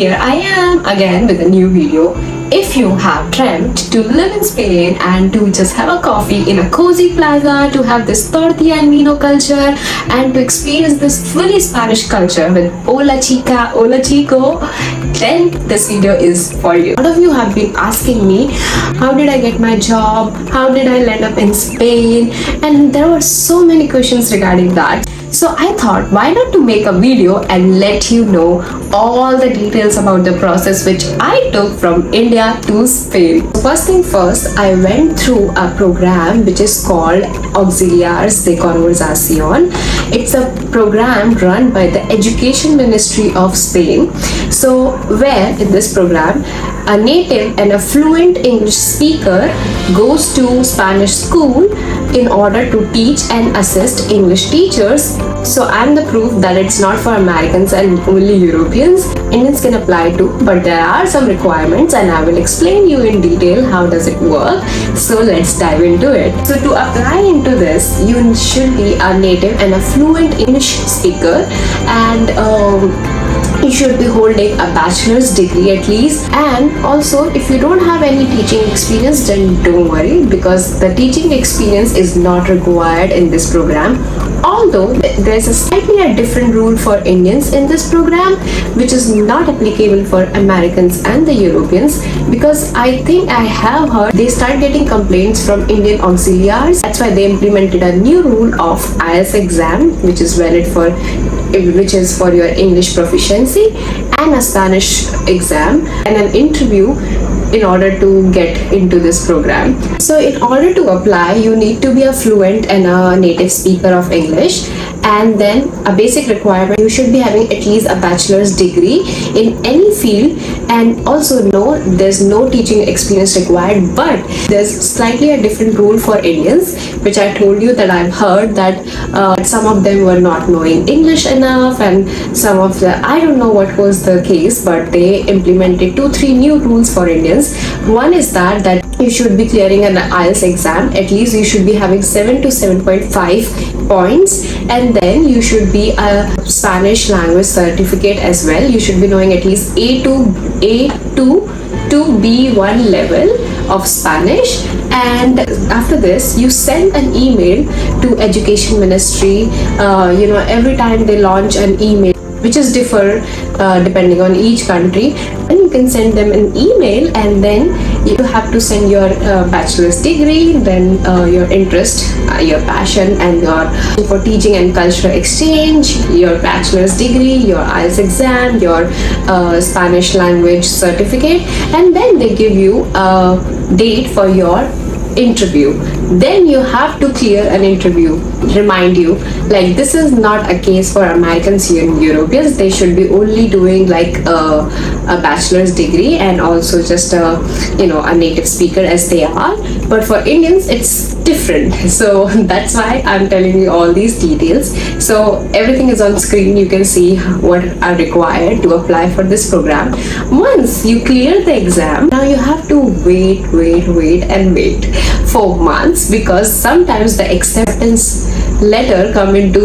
here I am again with a new video. If you have dreamt to live in Spain and to just have a coffee in a cozy plaza, to have this tortilla and vino culture, and to experience this fully Spanish culture with hola chica, hola chico, then this video is for you. A lot of you have been asking me, how did I get my job? How did I land up in Spain? And there were so many questions regarding that. So I thought, why not to make a video and let you know all the details about the process which I took from India to Spain. First thing first, I went through a program which is called Auxiliars de Conversación. It's a program run by the Education Ministry of Spain. So where in this program, a native and a fluent English speaker goes to Spanish school in order to teach and assist English teachers. So I'm the proof that it's not for Americans and only Europeans. Indians can apply too, but there are some requirements and I will explain you in detail how does it work. So let's dive into it. So to apply into this, you should be a native and a fluent English speaker, and you should be holding a bachelor's degree at least. And also, if you don't have any teaching experience, then don't worry, because the teaching experience is not required in this program. Although there's a slightly different rule for Indians in this program, which is not applicable for Americans and the Europeans, because I think I have heard they start getting complaints from Indian auxiliaries. That's why they implemented a new rule of IELTS exam, which is valid for your English proficiency, and a Spanish exam and an interview in order to get into this program. So in order to apply, you need to be a fluent and a native speaker of English, and then a basic requirement, you should be having at least a bachelor's degree in any field. And also there's no teaching experience required, but there's slightly a different rule for Indians, which I told you that I've heard that some of them were not knowing English enough, and some of the, I don't know what was the case, but they implemented 2-3 new rules for Indians. One is that you should be clearing an IELTS exam. At least you should be having 7 to 7.5 points, and then you should be a Spanish language certificate as well. You should be knowing at least A2 to B1 level of Spanish. And after this, you send an email to Education Ministry. Every time they launch an email, which is differ depending on each country, and you can send them an email, and then you have to send your bachelor's degree, then your interest, your passion, and your for teaching and cultural exchange, your bachelor's degree, your IELTS exam, your Spanish language certificate, and then they give you a date for your interview. Then you have to clear an interview. Remind you, like, this is not a case for Americans and Europeans. They should be only doing like a bachelor's degree and also just a native speaker as they are. But for Indians, it's different. So that's why I'm telling you all these details. So everything is on screen. You can see what are required to apply for this program. Once you clear the exam, now you have to wait for months, because sometimes the acceptance letter come into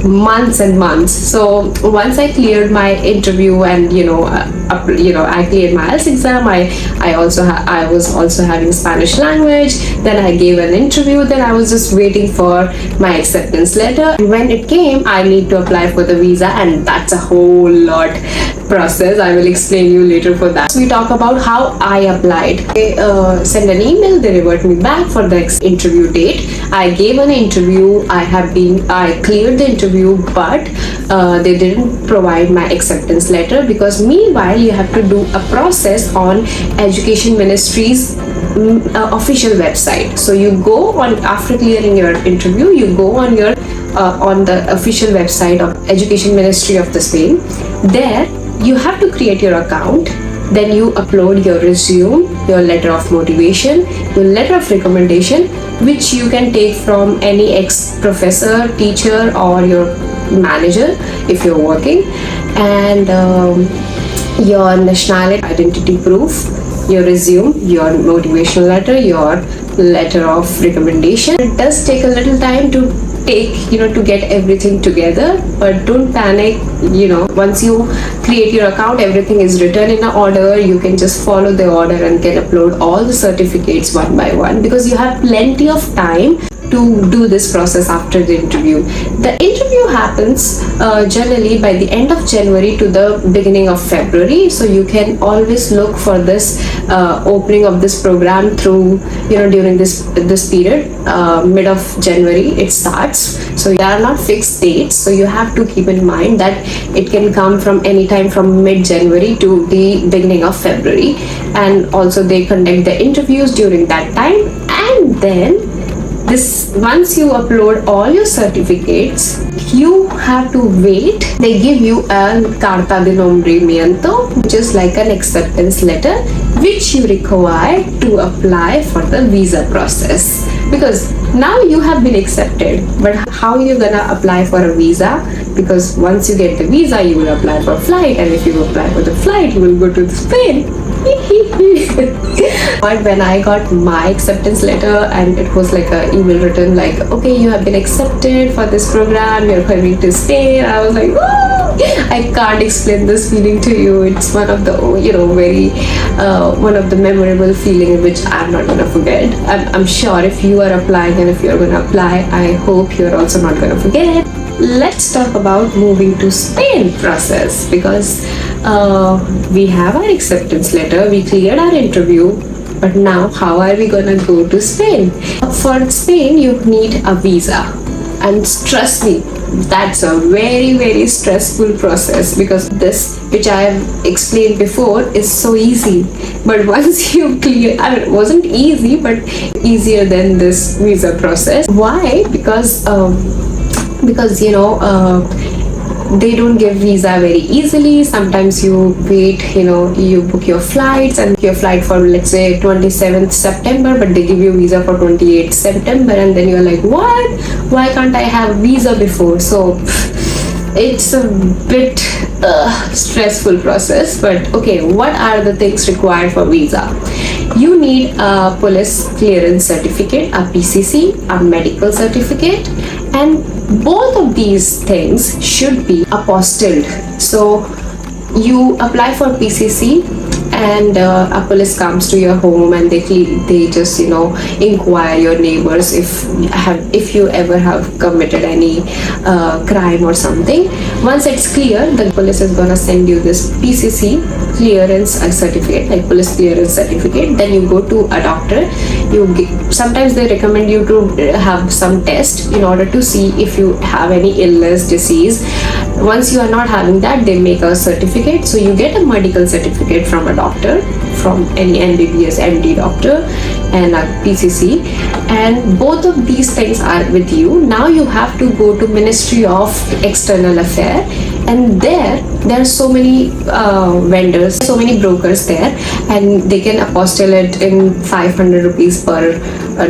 months and months. So once I cleared my interview and I cleared my IELTS exam, I was also having Spanish language, then I gave an interview, then I was just waiting for my acceptance letter. And when it came, I need to apply for the visa, and that's a whole lot process. I will explain you later for that. So we talk about how I applied. They send an email, they revert me back for the interview date. I gave an interview, I cleared the interview, but they didn't provide my acceptance letter, because meanwhile you have to do a process on Education Ministry's official website. So you go on, after clearing your interview, you go on your on the official website of Education Ministry of the Spain. There you have to create your account. Then you upload your resume, your letter of motivation, your letter of recommendation, which you can take from any ex-professor, teacher, or your manager if you're working, and your nationality identity proof, your resume, your motivational letter, your letter of recommendation. It does take a little time to take, to get everything together. But don't panic. Once you create your account, everything is written in an order. You can just follow the order and can upload all the certificates one by one, because you have plenty of time to do this process after the interview. The interview happens generally by the end of January to the beginning of February. So you can always look for this opening of this program through, during this period, mid of January it starts. So there are not fixed dates. So you have to keep in mind that it can come from any time from mid January to the beginning of February. And also they conduct the interviews during that time. And then once you upload all your certificates, you have to wait. They give you a carta de nombramiento, which is like an acceptance letter, which you require to apply for the visa process. Because now you have been accepted, but how you gonna apply for a visa? Because once you get the visa, you will apply for a flight, and if you apply for the flight, you will go to Spain. But when I got my acceptance letter, and it was like an email written like, okay, you have been accepted for this program, you're coming to Spain, I was like, woo! I can't explain this feeling to you. It's one of the very one of the memorable feeling which I'm not gonna forget. I'm sure if you are applying, and if you're gonna apply, I hope you're also not gonna forget. Let's talk about moving to Spain process, because we have our acceptance letter, we cleared our interview, but now how are we gonna go to Spain? For Spain, you need a visa, and trust me, that's a very, very stressful process, because this, which I have explained before, is so easy. But once you clear, it wasn't easy, but easier than this visa process. Why? Because they don't give visa very easily. Sometimes you wait, you book your flights, and your flight for, let's say, 27th September, but they give you visa for 28th September, and then you're like, what? Why can't I have visa before? So it's a bit stressful process. But okay, what are the things required for visa? You need a police clearance certificate, a PCC, a medical certificate, and both of these things should be apostilled. So you apply for PCC, and a police comes to your home, and they just inquire your neighbors if you ever have committed any crime or something. Once it's clear, the police is gonna send you this PCC clearance certificate, like police clearance certificate. Then you go to a doctor. Sometimes they recommend you to have some test in order to see if you have any illness, disease. Once you are not having that, they make a certificate. So you get a medical certificate from a doctor, from any MBBS, MD doctor, and a PCC, and both of these things are with you. Now you have to go to Ministry of External Affairs, and there are so many vendors, so many brokers there, and they can apostille it in 500 rupees per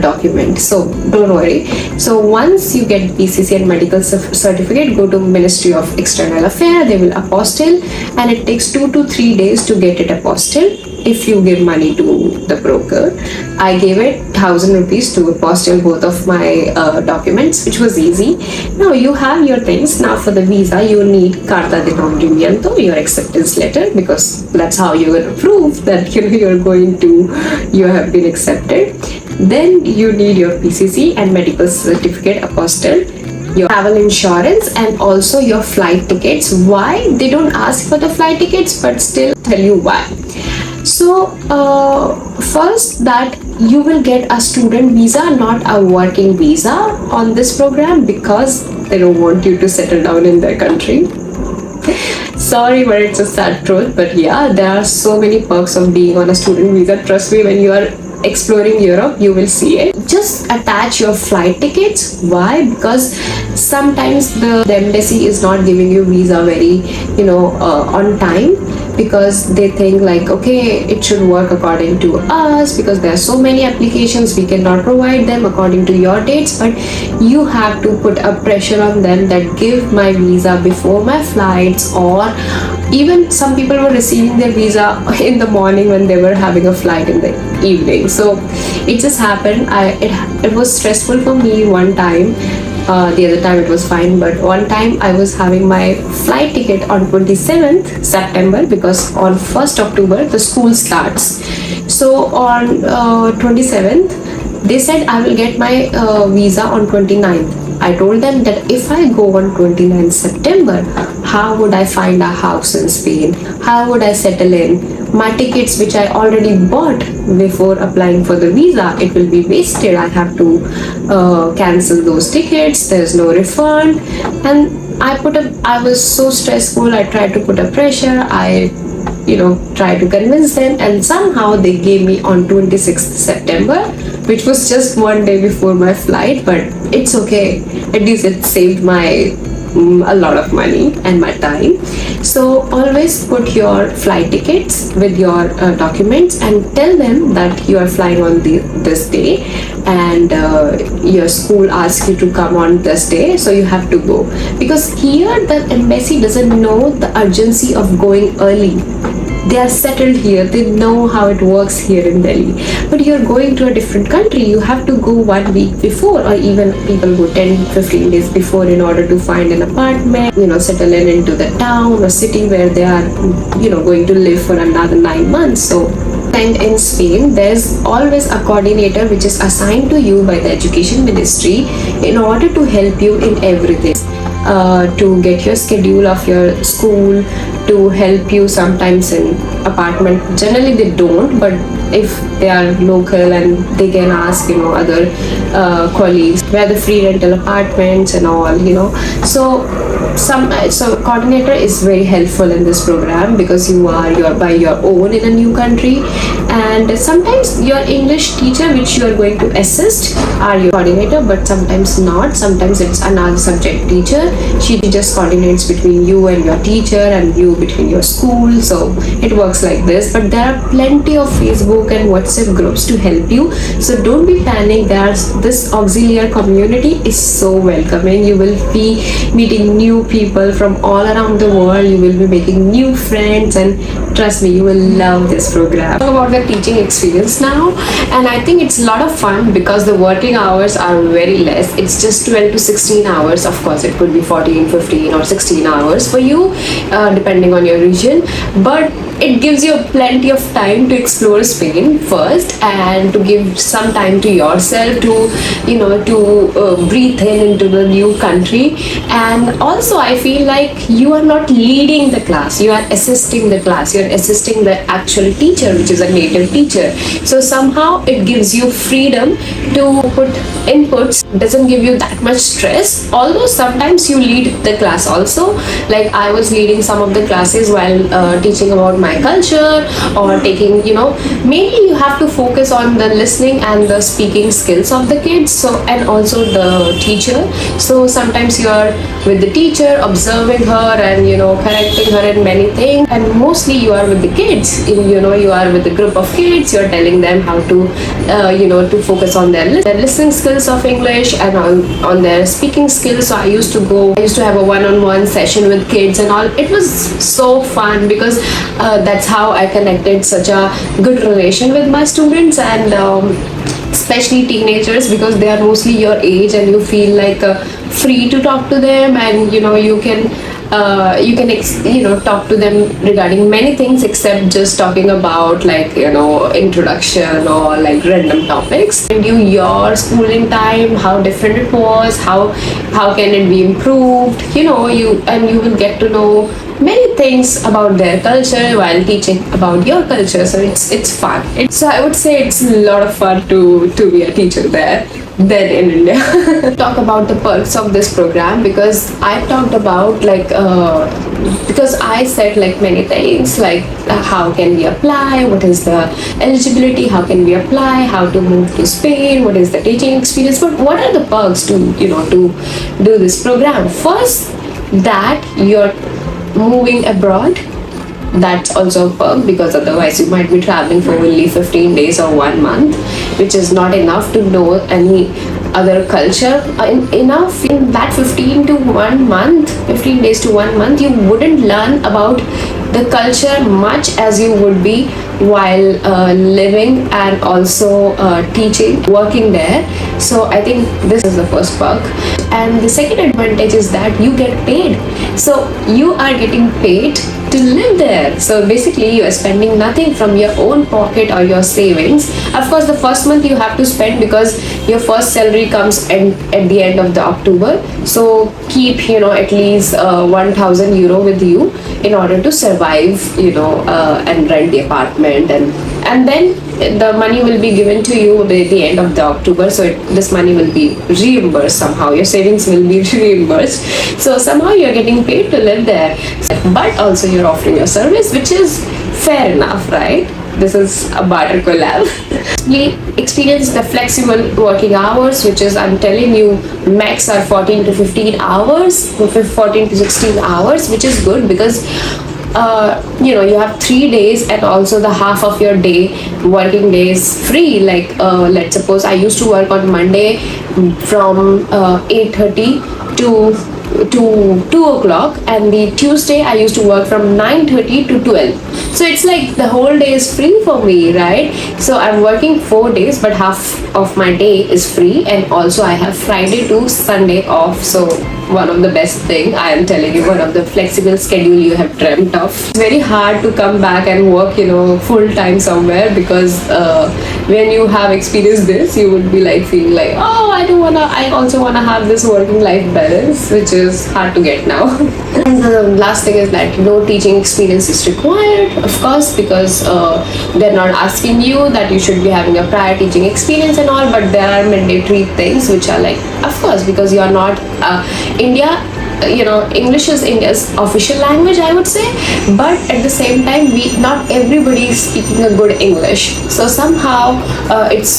document. So don't worry. So once you get PCC and medical certificate, go to Ministry of External Affairs. They will apostille, and it takes 2 to 3 days to get it apostilled if you give money to the broker. I gave it 1,000 rupees to apostille both of my documents, which was easy. Now you have your things. Now for the visa, you need carta de nombramiento, your acceptance letter, because that's how you're going to prove that you have been accepted. Then you need your PCC and medical certificate apostilled, your travel insurance, and also your flight tickets. Why? They don't ask for the flight tickets, but still tell you why. So first, that you will get a student visa, not a working visa on this program, because they don't want you to settle down in their country. Sorry, but it's a sad truth. But yeah, there are so many perks of being on a student visa. Trust me, when you are exploring Europe, you will see it. Just attach your flight tickets. Why? Because sometimes the embassy is not giving you visa very on time, because they think like, okay, it should work according to us, because there are so many applications, we cannot provide them according to your dates. But you have to put a pressure on them that give my visa before my flights, or even some people were receiving their visa in the morning when they were having a flight in the evening. So it just happened. It was stressful for me one time. The other time it was fine, but one time I was having my flight ticket on 27th September because on 1st October the school starts. So on 27th they said I will get my visa on 29th. I told them that if I go on 29th September, how would I find a house in Spain? How would I settle in? My tickets which I already bought before applying for the visa, it will be wasted. I have to cancel those tickets. There's no refund. And I was so stressful. I tried to put a pressure. I tried to convince them, and somehow they gave me on 26th September, which was just one day before my flight, but it's okay. At least it saved my a lot of money and my time. So always put your flight tickets with your documents and tell them that you are flying on this day, and your school asks you to come on this day, so you have to go, because here the embassy doesn't know the urgency of going early. They are settled here, they know how it works here in Delhi. But you're going to a different country, you have to go 1 week before, or even people go 10-15 days before in order to find an apartment, settle into the town or city where they are going to live for another 9 months. So, and in Spain there's always a coordinator which is assigned to you by the education ministry in order to help you in everything. To get your schedule of your school, to help you sometimes in apartment. Generally they don't, but if they are local and they can ask other colleagues where the free rental apartments and all. So coordinator is very helpful in this program, because you're by your own in a new country, and sometimes your English teacher which you are going to assist are your coordinator, but sometimes not. Sometimes it's another subject teacher. She just coordinates between you and your teacher, and you between your school. So it works like this. But there are plenty of Facebook and WhatsApp groups to help you, so don't be panicked. This auxiliary community is so welcoming. You will be meeting new people from all around the world. You will be making new friends, and trust me, you will love this program. Talk about the teaching experience now, and I think it's a lot of fun because the working hours are very less. It's just 12 to 16 hours. Of course it could be 14, 15 or 16 hours for you, depending on your region, but it gives you plenty of time to explore Spain first, and to give some time to yourself to breathe into the new country. And also I feel like you are not leading the class, you are assisting the class, you are assisting the actual teacher, which is a native teacher. So somehow it gives you freedom to put inputs, doesn't give you that much stress. Although sometimes you lead the class also, like I was leading some of the classes while teaching about my culture, or taking mainly you have to focus on the listening and the speaking skills of the kids, so, and also the teacher. So sometimes you are with the teacher, observing her and correcting her in many things, and mostly you are with the kids. You are with a group of kids, you are telling them how to to focus on their listening skills of English and on their speaking skills. So I used to have a one-on-one session with kids and all. It was so fun, because that's how I connected such a good relation with my students, and especially teenagers, because they are mostly your age and you feel like free to talk to them, and you can talk to them regarding many things except just talking about introduction or like random topics. And your schooling time, how different it was, how can it be improved, you will get to know many things about their culture while teaching about your culture. So it's fun. So I would say it's a lot of fun to be a teacher there than in India. Talk about the perks of this program, because I talked about because I said many things, how can we apply, what is the eligibility, how can we apply, how to move to Spain, what is the teaching experience, but what are the perks to to do this program. First, that you're moving abroad, that's also a perk, because otherwise you might be traveling for only 15 days or 1 month, which is not enough to know any other culture. Enough in that 15 days to 1 month, you wouldn't learn about the culture much as you would be while living and also teaching, working there. So I think this is the first perk. And the second advantage is that you get paid. So you are getting paid to live there. So basically you are spending nothing from your own pocket or your savings. Of course, the first month you have to spend because your first salary comes at the end of the October. So keep, at least 1,000 euro with you in order to survive, and rent the apartment, and then the money will be given to you at the end of the October. So this money will be reimbursed somehow. Your savings will be reimbursed. So somehow you're getting paid to live there, but also you're offering your service, which is fair enough, right? This is a barter collab. We experience the flexible working hours, which is, I'm telling you, max are 14 to 15 hours, 14 to 16 hours, which is good because you have 3 days and also the half of your working days free. Like let's suppose I used to work on Monday from 8:30 to 2 o'clock, and the Tuesday I used to work from 9:30 to 12. So it's like the whole day is free for me, right? So I'm working 4 days, but half of my day is free, and also I have Friday to Sunday off. So one of the best thing, I am telling you, one of the flexible schedule you have dreamt of. It's very hard to come back and work, full time somewhere, because when you have experienced this, you would be like feeling like, oh, I also wanna have this working life balance, which is hard to get now. And the last thing is that no teaching experience is required, of course, because they're not asking you that you should be having a prior teaching experience and all, but there are mandatory things which are like, of course, because you are not India, English is India's official language, I would say, but at the same time, not everybody is speaking a good English. So somehow it's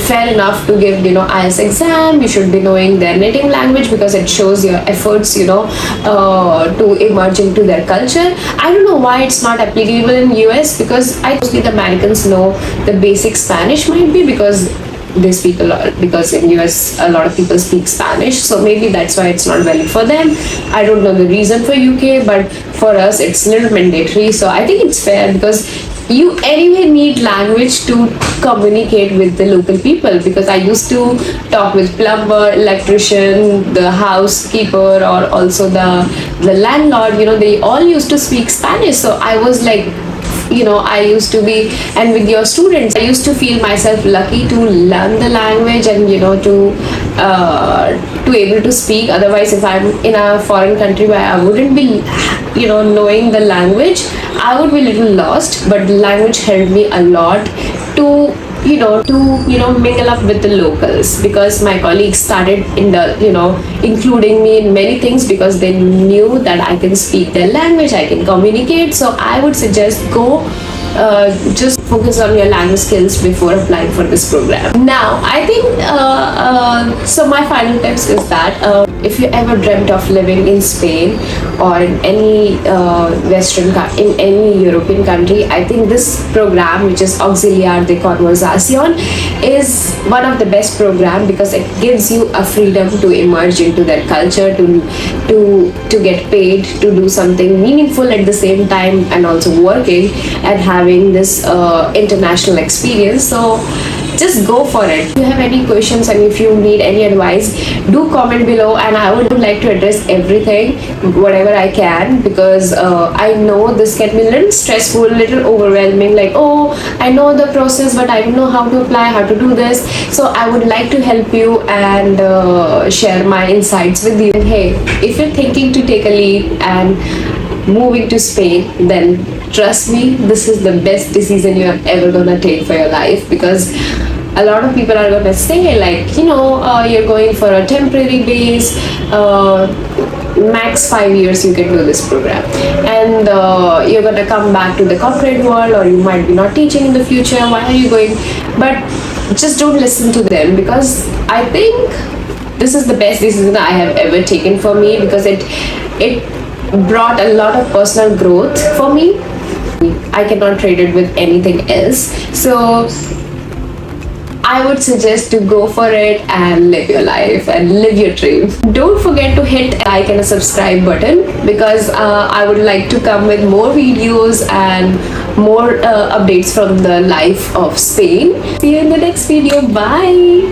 fair enough to give, IELTS exam. You should be knowing their native language because it shows your efforts, to emerge into their culture. I don't know why it's not applicable in US, because I mostly the Americans know the basic Spanish, might be because they speak a lot, because in US a lot of people speak Spanish, so maybe that's why it's not valid for them. I don't know the reason for UK, but for us it's little mandatory. So I think it's fair, because you anyway need language to communicate with the local people, because I used to talk with plumber, electrician, the housekeeper, or also the landlord, they all used to speak Spanish. So I was like, I used to be, and with your students, I used to feel myself lucky to learn the language and to able to speak. Otherwise, if I'm in a foreign country where I wouldn't be knowing the language, I would be a little lost. But the language helped me a lot to mingle up with the locals, because my colleagues started including me in many things, because they knew that I can speak their language, I can communicate. So I would suggest go just focus on your language skills before applying for this program. Now, I think so my final tips is that if you ever dreamt of living in Spain or in any in any European country, I think this program, which is Auxiliar de Conversación, is one of the best program, because it gives you a freedom to emerge into that culture, to get paid, to do something meaningful at the same time, and also working and having this international experience. So just go for it. If you have any questions and if you need any advice, do comment below, and I would like to address everything, whatever I can, because I know this can be a little stressful, a little overwhelming, like, oh, I know the process, but I don't know how to apply, how to do this. So I would like to help you and share my insights with you. And hey, if you're thinking to take a leap and moving to Spain, then trust me, this is the best decision you are ever gonna take for your life, because a lot of people are gonna say like, you're going for a temporary base, max 5 years you can do this program, and you're gonna come back to the corporate world, or you might be not teaching in the future, why are you going? But just don't listen to them, because I think this is the best decision I have ever taken for me, because it brought a lot of personal growth for me. I cannot trade it with anything else. So I would suggest to go for it and live your life and live your dream. Don't forget to hit like and a subscribe button, because I would like to come with more videos and more updates from the life of Spain. See you in the next video. Bye.